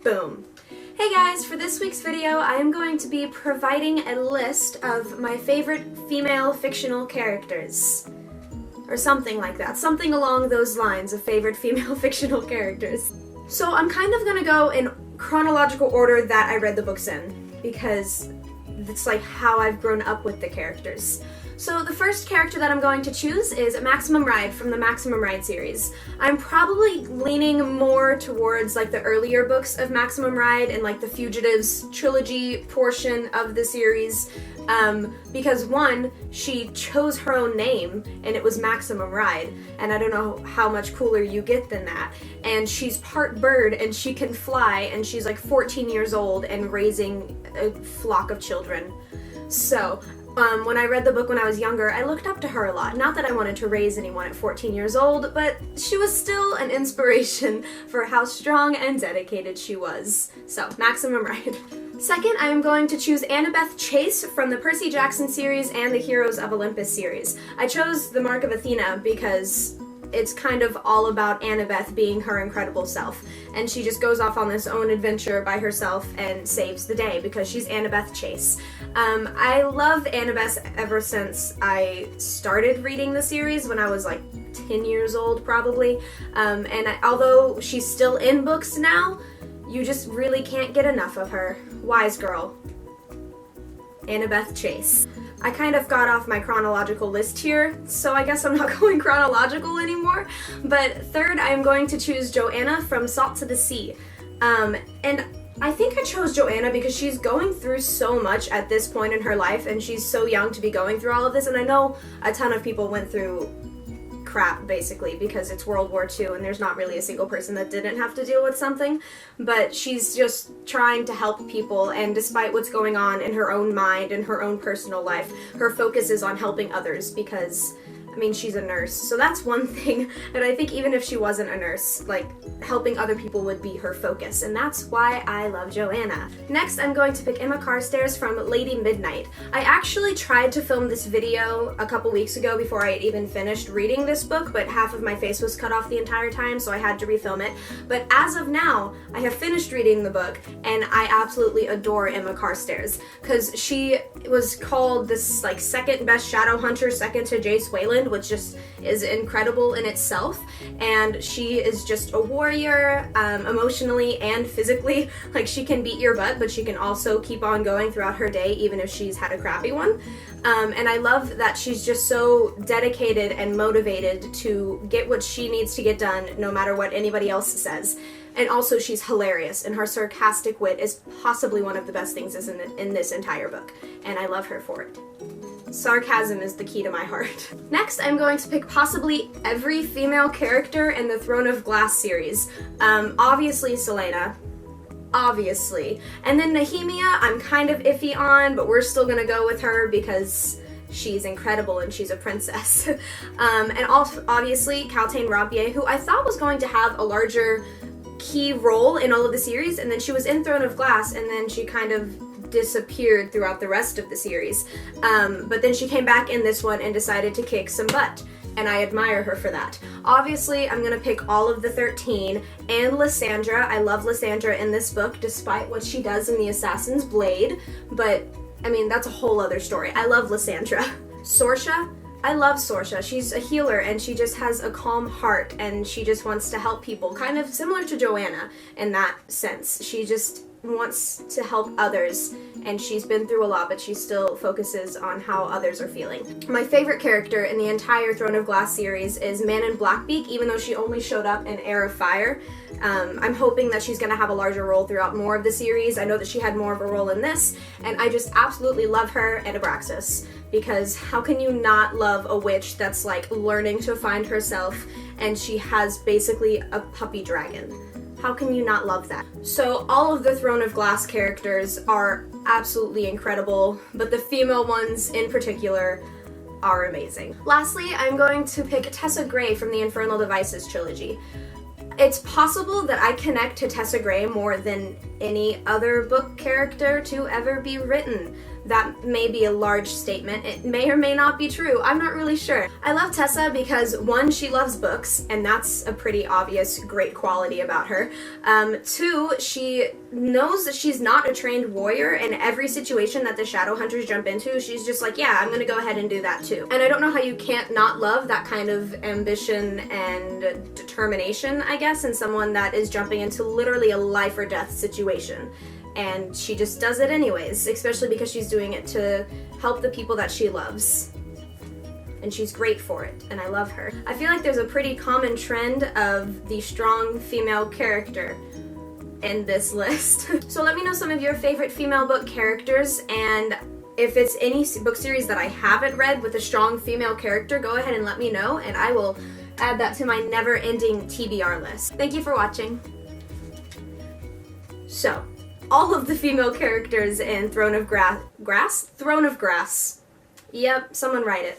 Boom. Hey guys, for this week's video, I am going to be providing a list of my favorite female fictional characters. Or something like that. Something along those lines of favorite female fictional characters. So I'm kind of gonna go in chronological order that I read the books in, because it's like how I've grown up with the characters. So the first character that I'm going to choose is Maximum Ride from the Maximum Ride series. I'm probably leaning more towards like the earlier books of Maximum Ride and like the Fugitives trilogy portion of the series, because one, she chose her own name and it was Maximum Ride, and I don't know how much cooler you get than that. And she's part bird and she can fly, and she's like 14 years old and raising a flock of children. So when I read the book when I was younger, I looked up to her a lot. Not that I wanted to raise anyone at 14 years old, but she was still an inspiration for how strong and dedicated she was. So, Maximum Ride. Second, I am going to choose Annabeth Chase from the Percy Jackson series and the Heroes of Olympus series. I chose the Mark of Athena because it's kind of all about Annabeth being her incredible self, and she just goes off on this own adventure by herself and saves the day because she's Annabeth Chase. I love Annabess ever since I started reading the series when I was like 10 years old probably, although she's still in books now, you just really can't get enough of her. Wise girl. Annabeth Chase. I kind of got off my chronological list here, so I guess I'm not going chronological anymore. But third, I'm going to choose Joanna from Salt to the Sea. And I think I chose Joanna because she's going through so much at this point in her life, and she's so young to be going through all of this, and I know a ton of people went through crap, basically, because it's World War II and there's not really a single person that didn't have to deal with something, but she's just trying to help people, and despite what's going on in her own mind and her own personal life, her focus is on helping others because, I mean, she's a nurse, so that's one thing, and I think even if she wasn't a nurse, like, helping other people would be her focus, and that's why I love Joanna. Next, I'm going to pick Emma Carstairs from Lady Midnight. I actually tried to film this video a couple weeks ago before I had even finished reading this book, but half of my face was cut off the entire time, so I had to refilm it. But as of now, I have finished reading the book, and I absolutely adore Emma Carstairs, because she was called this, like, second best shadow hunter, second to Jace Wayland, which just is incredible in itself, and she is just a warrior, emotionally and physically. Like, she can beat your butt, but she can also keep on going throughout her day even if she's had a crappy one, and I love that she's just so dedicated and motivated to get what she needs to get done no matter what anybody else says. And also, she's hilarious, and her sarcastic wit is possibly one of the best things in this entire book, and I love her for it. Sarcasm is the key to my heart. Next, I'm going to pick possibly every female character in the Throne of Glass series. Obviously Selena. Obviously. And then Nehemia, I'm kind of iffy on, but we're still gonna go with her because she's incredible and she's a princess. And also, obviously, Caltaine Rampier, who I thought was going to have a larger key role in all of the series, and then she was in Throne of Glass, and then she kind of disappeared throughout the rest of the series. But then she came back in this one and decided to kick some butt, and I admire her for that. Obviously, I'm gonna pick all of the 13, and Lysandra. I love Lysandra in this book, despite what she does in The Assassin's Blade, but, I mean, that's a whole other story. I love Lysandra. Sorsha. I love Sorsha. She's a healer, and she just has a calm heart, and she just wants to help people, kind of similar to Joanna in that sense. She just wants to help others, and she's been through a lot, but she still focuses on how others are feeling. My favorite character in the entire Throne of Glass series is Manon Blackbeak, even though she only showed up in Heir of Fire. I'm hoping that she's going to have a larger role throughout more of the series. I know that she had more of a role in this, and I just absolutely love her and Abraxas, because how can you not love a witch that's like learning to find herself, and she has basically a puppy dragon? How can you not love that? So all of the Throne of Glass characters are absolutely incredible, but the female ones in particular are amazing. Lastly, I'm going to pick Tessa Gray from the Infernal Devices trilogy. It's possible that I connect to Tessa Gray more than any other book character to ever be written, That may be a large statement. It may or may not be true. I'm not really sure. I love Tessa because, one, she loves books, and that's a pretty obvious great quality about her. Two, she knows that she's not a trained warrior, and every situation that the Shadowhunters jump into, she's just like, yeah, I'm gonna go ahead and do that too. And I don't know how you can't not love that kind of ambition and determination, I guess, in someone that is jumping into literally a life or death situation. And she just does it anyways, especially because she's doing it to help the people that she loves. And she's great for it, and I love her. I feel like there's a pretty common trend of the strong female character in this list. So let me know some of your favorite female book characters, and if it's any book series that I haven't read with a strong female character, go ahead and let me know, and I will add that to my never-ending TBR list. Thank you for watching. So, all of the female characters in Throne of Grass? Throne of Grass. Yep, someone write it.